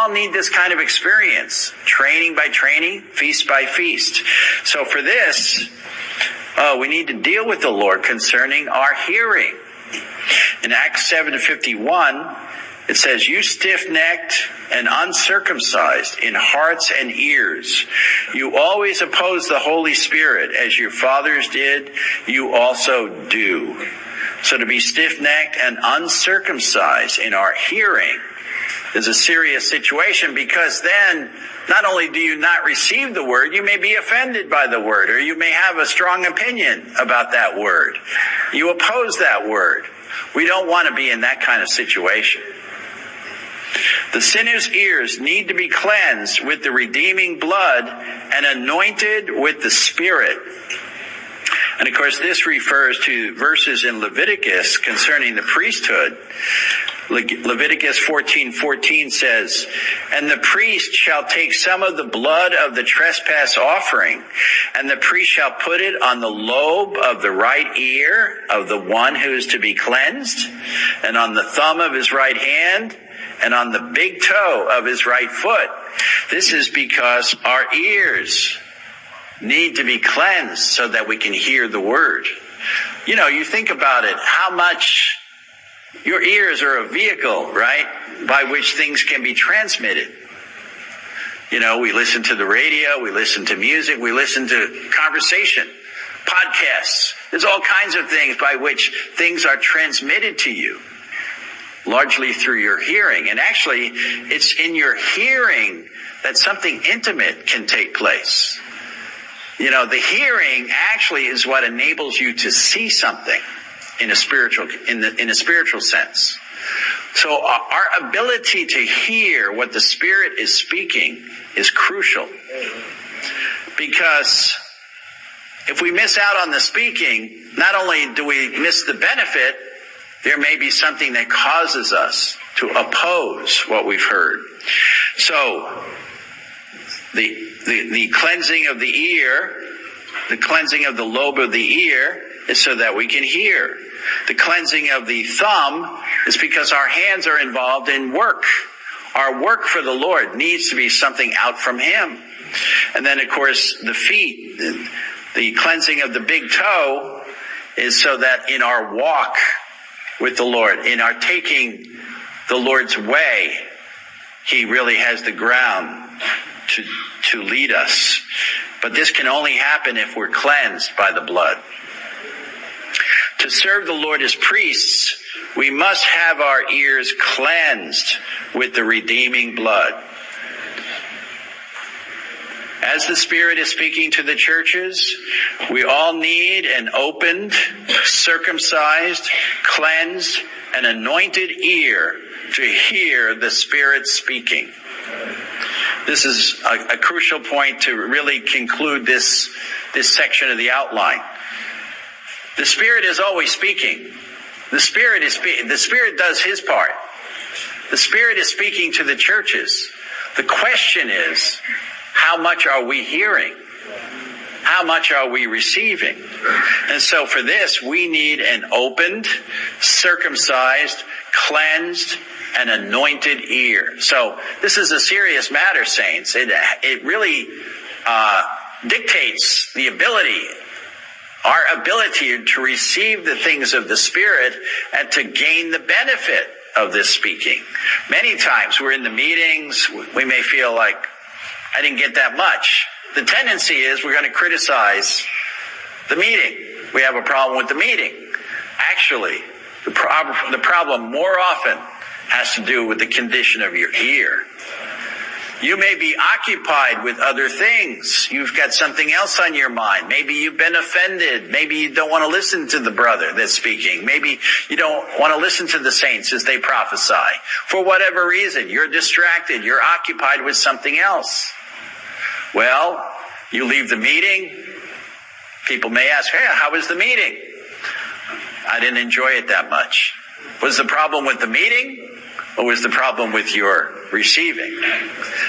all need this kind of experience. Training by training, feast by feast. So for this, we need to deal with the Lord concerning our hearing. In Acts 7:51, it says, "You stiff-necked and uncircumcised in hearts and ears, you always oppose the Holy Spirit, as your fathers did, you also do." So to be stiff-necked and uncircumcised in our hearing is a serious situation, because then not only do you not receive the word, you may be offended by the word, or you may have a strong opinion about that word. You oppose that word. We don't want to be in that kind of situation. The sinner's ears need to be cleansed with the redeeming blood and anointed with the Spirit. And of course, this refers to verses in Leviticus concerning the priesthood. Leviticus 14:14 says, "And the priest shall take some of the blood of the trespass offering, and the priest shall put it on the lobe of the right ear of the one who is to be cleansed, and on the thumb of his right hand, and on the big toe of his right foot." This is because our ears need to be cleansed so that we can hear the word. You know, you think about it, how much your ears are a vehicle, right, by which things can be transmitted. You know, we listen to the radio, we listen to music, we listen to conversation, podcasts. There's all kinds of things by which things are transmitted to you, largely through your hearing. And actually, it's in your hearing that something intimate can take place. You know, the hearing actually is what enables you to see something in a spiritual sense. So our ability to hear what the Spirit is speaking is crucial. Because if we miss out on the speaking, not only do we miss the benefit, there may be something that causes us to oppose what we've heard. So the cleansing of the ear, the cleansing of the lobe of the ear is so that we can hear. The cleansing of the thumb is because our hands are involved in work. Our work for the Lord needs to be something out from Him. And then, of course, the feet, the cleansing of the big toe is so that in our walk with the Lord, in our taking the Lord's way, He really has the ground to lead us. But this can only happen if we're cleansed by the blood. To serve the Lord as priests, we must have our ears cleansed with the redeeming blood. As the Spirit is speaking to the churches, we all need an opened, circumcised, cleansed, and anointed ear to hear the Spirit speaking. This is a crucial point to really conclude this section of the outline. The Spirit is always speaking. The Spirit does His part. The Spirit is speaking to the churches. The question is, how much are we hearing? How much are we receiving? And so for this, we need an opened, circumcised, cleansed, and anointed ear. So this is a serious matter, saints. It really dictates our ability to receive the things of the Spirit and to gain the benefit of this speaking. Many times we're in the meetings, we may feel like, I didn't get that much. The tendency is we're going to criticize the meeting. We have a problem with the meeting. Actually, the problem more often has to do with the condition of your ear. You may be occupied with other things. You've got something else on your mind. Maybe you've been offended. Maybe you don't want to listen to the brother that's speaking. Maybe you don't want to listen to the saints as they prophesy. For whatever reason, you're distracted. You're occupied with something else. Well, you leave the meeting. People may ask, hey, how was the meeting? I didn't enjoy it that much. Was the problem with the meeting? Or was the problem with your receiving?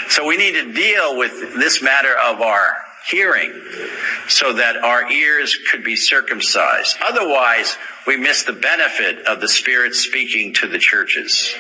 So we need to deal with this matter of our hearing so that our ears could be circumcised. Otherwise, we miss the benefit of the Spirit speaking to the churches.